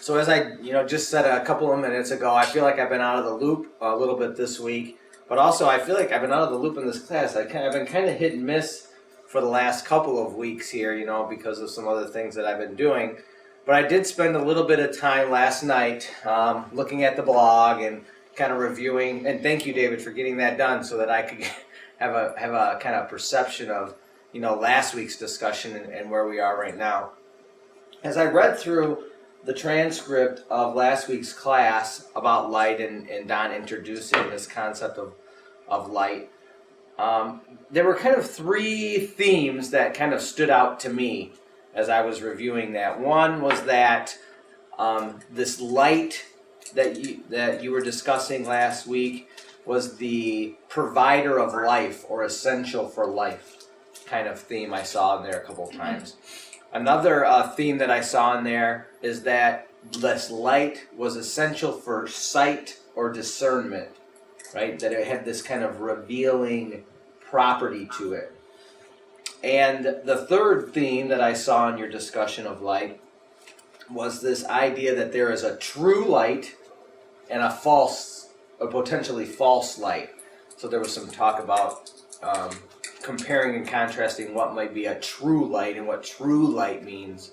So as I, just said a couple of minutes ago, I feel like I've been out of the loop a little bit this week, but also I feel like I've been out of the loop in this class. I've been kind of hit and miss for the last couple of weeks here, because of some other things that I've been doing. But I did spend a little bit of time last night looking at the blog and kind of reviewing. And thank you, David, for getting that done so that I could have a kind of perception of, last week's discussion and where we are right now. As I read through the transcript of last week's class about light and Don introducing this concept of light, there were kind of three themes that kind of stood out to me as I was reviewing that. One was that this light that you were discussing last week was the provider of life or essential for life kind of theme I saw in there a couple of times. Another theme that I saw in there is that this light was essential for sight or discernment, right? That it had this kind of revealing property to it. And the third theme that I saw in your discussion of light was this idea that there is a true light and a potentially false light. So there was some talk about comparing and contrasting what might be a true light and what true light means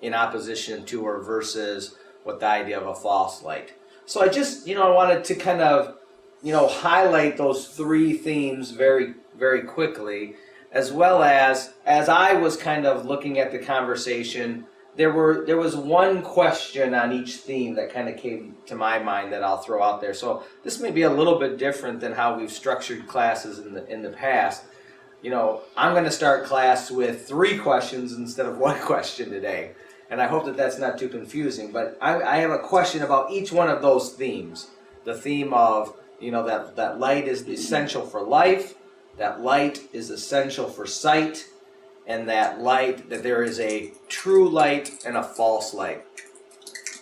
in opposition to or versus what the idea of a false light. So I just, I wanted to kind of, highlight those three themes very, very quickly, as well as I was kind of looking at the conversation, there was one question on each theme that kind of came to my mind that I'll throw out there. So this may be a little bit different than how we've structured classes in the past. I'm going to start class with three questions instead of one question today. And I hope that that's not too confusing. But I have a question about each one of those themes. The theme of, that light is essential for life, that light is essential for sight, and that there is a true light and a false light.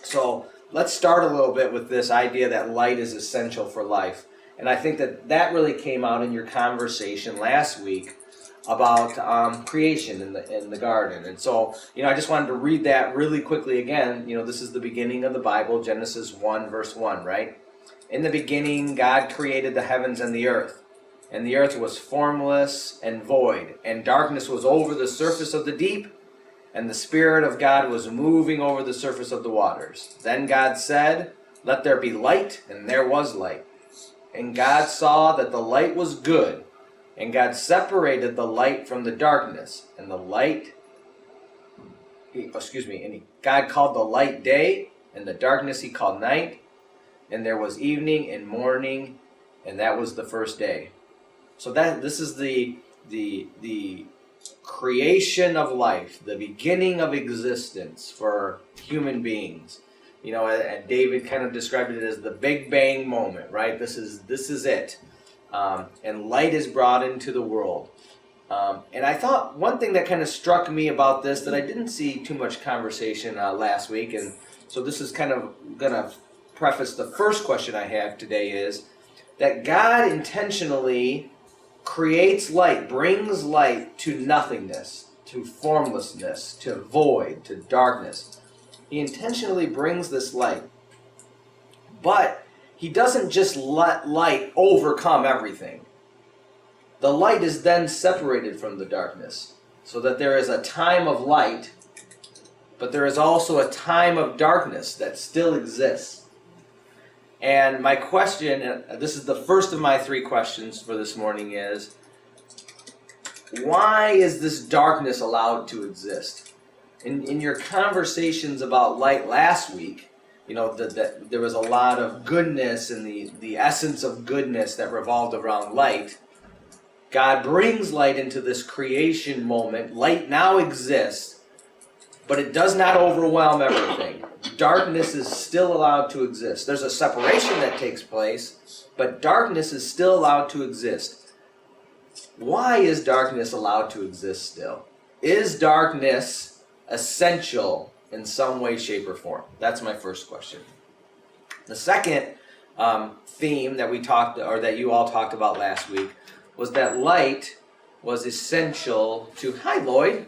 So let's start a little bit with this idea that light is essential for life. And I think that really came out in your conversation last week about creation in the garden. And so, I just wanted to read that really quickly again. This is the beginning of the Bible, Genesis 1, verse 1, right? In the beginning, God created the heavens and the earth. And the earth was formless and void, and darkness was over the surface of the deep, and the Spirit of God was moving over the surface of the waters. Then God said, "Let there be light," and there was light. And God saw that the light was good, and God separated the light from the darkness, and God called the light day, and the darkness he called night, and there was evening and morning, and that was the first day. So this is the creation of life, the beginning of existence for human beings. And David kind of described it as the Big Bang moment, right? This is it. And light is brought into the world. And I thought one thing that kind of struck me about this that I didn't see too much conversation last week, and so this is kind of going to preface the first question I have today, is that God intentionally creates light, brings light to nothingness, to formlessness, to void, to darkness. He intentionally brings this light. But he doesn't just let light overcome everything. The light is then separated from the darkness, so that there is a time of light, but there is also a time of darkness that still exists. And my question, and this is the first of my three questions for this morning, is why is this darkness allowed to exist? In your conversations about light last week, that there was a lot of goodness and the essence of goodness that revolved around light. God brings light into this creation moment. Light now exists, but it does not overwhelm everything. Darkness is still allowed to exist. There's a separation that takes place, but darkness is still allowed to exist. Why is darkness allowed to exist still? Is darkness essential in some way, shape, or form? That's my first question. The second theme that you all talked about last week was that light was essential to... Hi, Lloyd.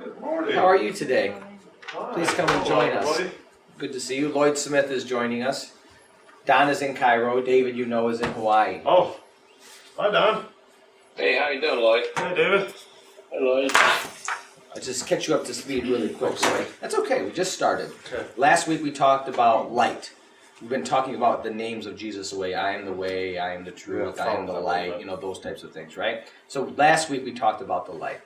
Good morning. How are you today? Hi. Please come and join us. Everybody. Good to see you. Lloyd Smith is joining us. Don is in Cairo. David, you know, is in Hawaii. Oh, hi Don. Hey, how you doing, Lloyd? Hi David. Hi, Lloyd. I'll just catch you up to speed really quick. Sorry. That's okay. We just started. Okay. Last week we talked about light. We've been talking about the names of Jesus the way I am the way, I am the truth, I am the light, those types of things, right? So last week we talked about the light.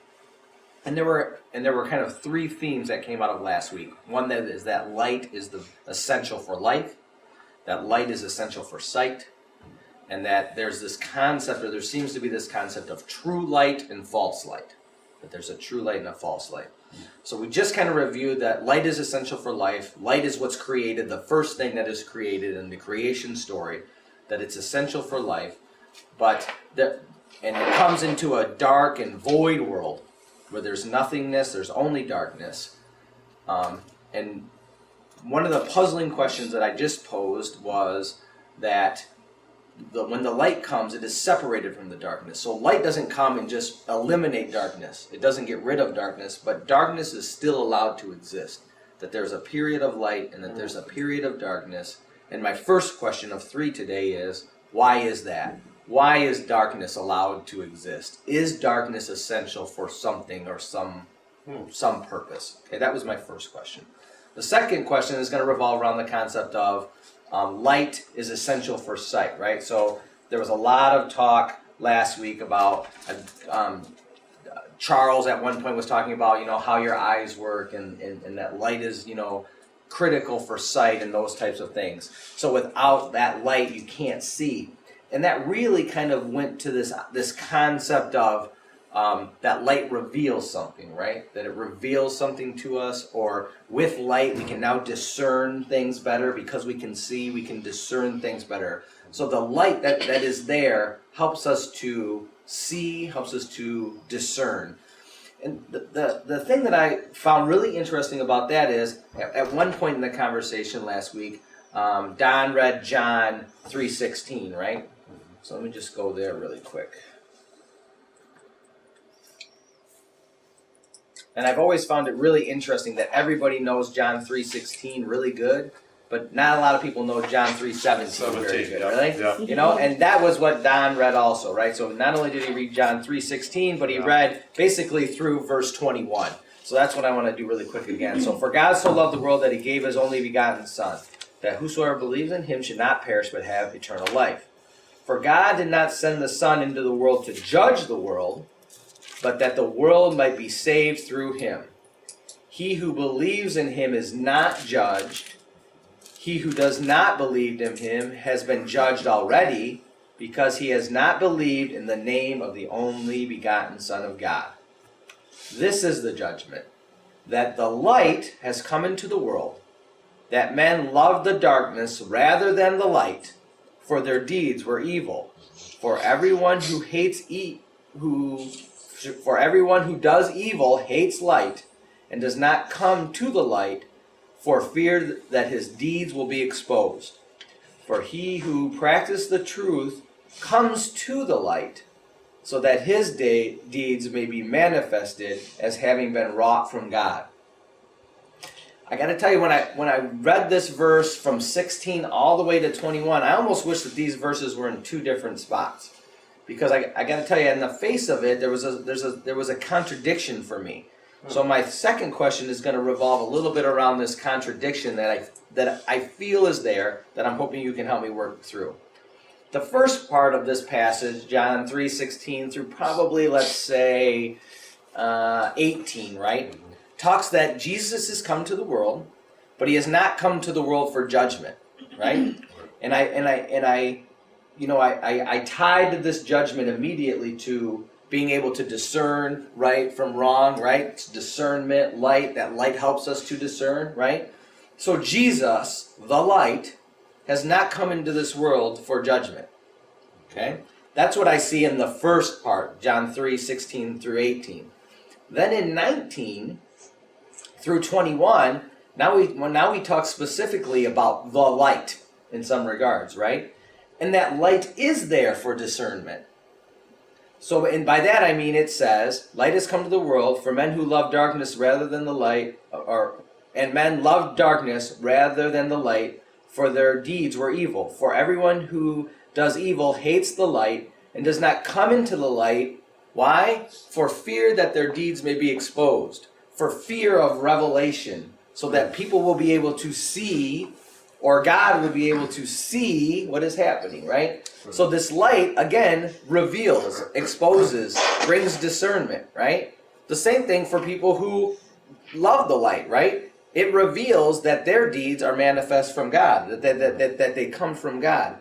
And there were kind of three themes that came out of last week. One that is that light is the essential for life, that light is essential for sight, and that there's this concept, or there seems to be this concept of true light and false light. That there's a true light and a false light. So we just kind of reviewed that light is essential for life. Light is what's created, the first thing that is created in the creation story, that it's essential for life. And it comes into a dark and void world where there's nothingness, there's only darkness. And one of the puzzling questions that I just posed was that when the light comes, it is separated from the darkness. So light doesn't come and just eliminate darkness. It doesn't get rid of darkness, but darkness is still allowed to exist. That there's a period of light and that there's a period of darkness. And my first question of three today is, why is that? Why is darkness allowed to exist? Is darkness essential for something or some purpose? Okay, that was my first question. The second question is going to revolve around the concept of light is essential for sight, right? So there was a lot of talk last week about Charles at one point was talking about, how your eyes work and that light is, critical for sight and those types of things. So without that light, you can't see. And that really kind of went to this concept of that light reveals something, right? That it reveals something to us, or with light we can now discern things better because we can see, we can discern things better. So the light that is there helps us to see, helps us to discern. And the thing that I found really interesting about that is, at one point in the conversation last week, Don read John 3:16, right? So let me just go there really quick. And I've always found it really interesting that everybody knows John 3:16 really good, but not a lot of people know John 3:17 very good, really? Yeah. And that was what Don read also, right? So not only did he read John 3:16, but he read basically through verse 21. So that's what I want to do really quick again. So, for God so loved the world that he gave his only begotten Son, that whosoever believes in him should not perish but have eternal life. For God did not send the Son into the world to judge the world, but that the world might be saved through him. He who believes in him is not judged. He who does not believe in him has been judged already, because he has not believed in the name of the only begotten Son of God. This is the judgment, that the light has come into the world, that men loved the darkness rather than the light, for their deeds were evil. For everyone who does evil hates light, and does not come to the light, for fear that his deeds will be exposed. For he who practices the truth comes to the light, so that his deeds may be manifested as having been wrought from God. I got to tell you, when I read this verse from 16 all the way to 21, I almost wish that these verses were in two different spots. Because I got to tell you, in the face of it, there was a contradiction for me. So my second question is going to revolve a little bit around this contradiction that I feel is there, that I'm hoping you can help me work through. The first part of this passage, John 3:16 through probably, let's say, 18, right, talks that Jesus has come to the world, but he has not come to the world for judgment, right? And I tied this judgment immediately to being able to discern right from wrong, right? It's discernment, light. That light helps us to discern, right? So Jesus, the light, has not come into this world for judgment. Okay? That's what I see in the first part, John 3:16 through 18. Then in 19 through 21, now we talk specifically about the light in some regards, right? And that light is there for discernment. So, and by that I mean it says, light has come to the world for men who love darkness rather than the light, and men loved darkness rather than the light, for their deeds were evil. For everyone who does evil hates the light and does not come into the light. Why? For fear that their deeds may be exposed. For fear of revelation, so that people will be able to see, or God will be able to see what is happening, right? So this light, again, reveals, exposes, brings discernment, right? The same thing for people who love the light, right? It reveals that their deeds are manifest from God, that they come from God.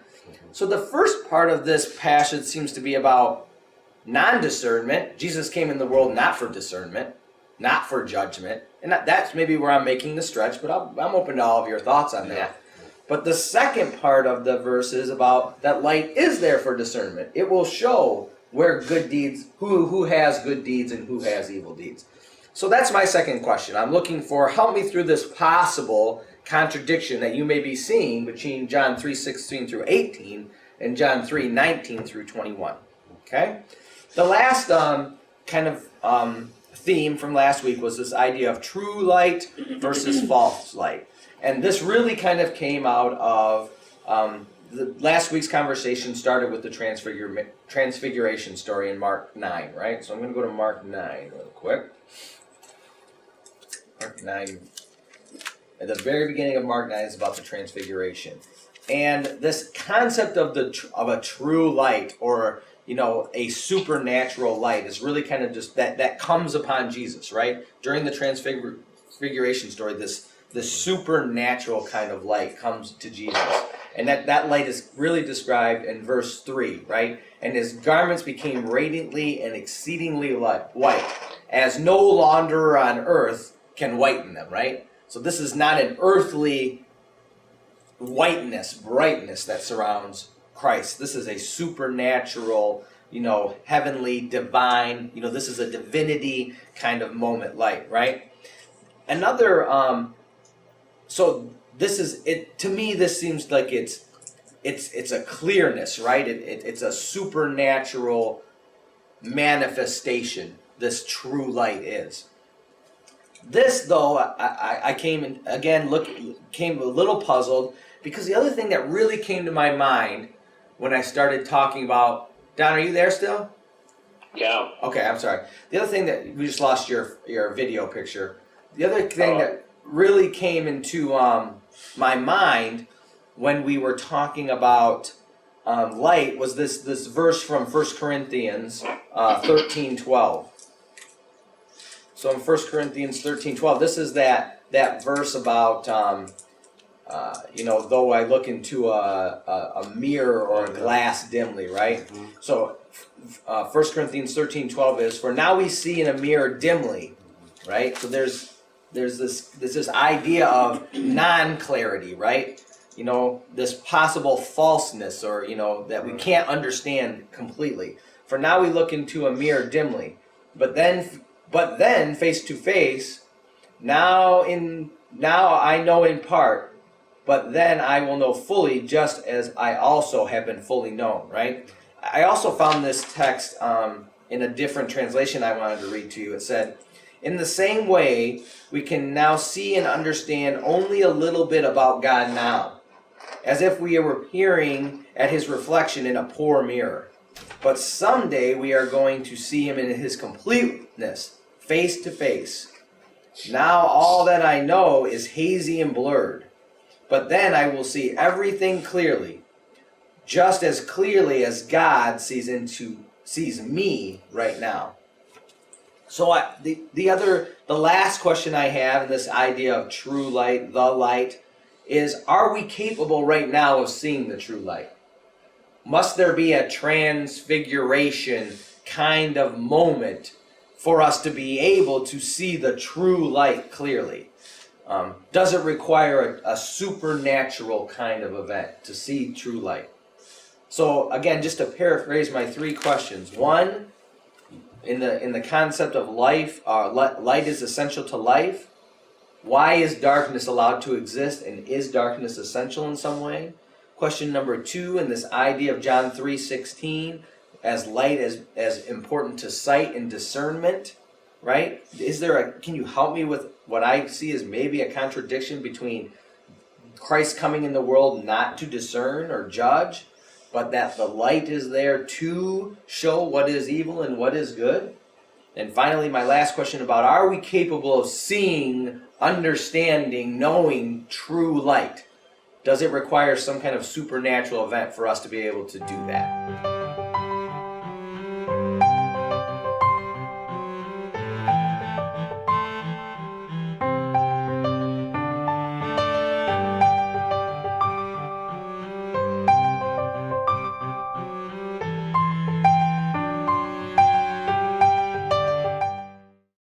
So the first part of this passage seems to be about non-discernment. Jesus came in the world not for discernment, not for judgment. And that's maybe where I'm making the stretch, but I'm open to all of your thoughts on that. But the second part of the verse is about that light is there for discernment. It will show where good deeds, who has good deeds and who has evil deeds. So that's my second question. I'm looking for, help me through this possible contradiction that you may be seeing between John 3:16 through 18 and John 3:19 through 21. Okay? The last theme from last week was this idea of true light versus false light. And this really kind of came out of last week's conversation started with the transfiguration story in Mark 9, right? So I'm going to go to Mark 9 real quick. Mark 9. At the very beginning of Mark 9 is about the transfiguration. And this concept of a true light, or a supernatural light, is really kind of just that comes upon Jesus, right? During the transfiguration story, this supernatural kind of light comes to Jesus. And that light is really described in verse 3, right? And his garments became radiantly and exceedingly white, as no launderer on earth can whiten them, right? So this is not an earthly whiteness, brightness that surrounds Christ. This is a supernatural, heavenly, divine, this is a divinity kind of moment light, right? Another, so this is, to me, this seems like it's a clearness, right? It's a supernatural manifestation, this true light is. This, though, I came a little puzzled, because the other thing that really came to my mind when I started talking about, Don, are you there still? Yeah. Okay, I'm sorry. The other thing that, we just lost your video picture. The other thing that really came into my mind when we were talking about light was this verse from 1 Corinthians 13:12. So in 1 Corinthians 13:12, this is that verse about, though I look into a mirror or a glass dimly, right? Mm-hmm. So 1 Corinthians 13:12 is, for now we see in a mirror dimly, right? So there's this idea of non-clarity, right? This possible falseness, or, that we can't understand completely. For now we look into a mirror dimly, but then face to face, now I know in part, but then I will know fully, just as I also have been fully known, right? I also found this text in a different translation I wanted to read to you. It said, in the same way, we can now see and understand only a little bit about God now, as if we were peering at his reflection in a poor mirror. But someday we are going to see him in his completeness, face to face. Now all that I know is hazy and blurred, but then I will see everything clearly, just as clearly as God sees me right now. So the last question I have in this idea of true light, the light, is, are we capable right now of seeing the true light? Must there be a transfiguration kind of moment for us to be able to see the true light clearly? Does it require a supernatural kind of event to see true light? So again, just to paraphrase my three questions. One, in the concept of life, light is essential to life. Why is darkness allowed to exist, and is darkness essential in some way? Question number two, in this idea of John 3:16, as light as important to sight and discernment, right? Can you help me with what I see is maybe a contradiction between Christ coming in the world not to discern or judge, but that the light is there to show what is evil and what is good. And finally, my last question about, are we capable of seeing, understanding, knowing true light? Does it require some kind of supernatural event for us to be able to do that?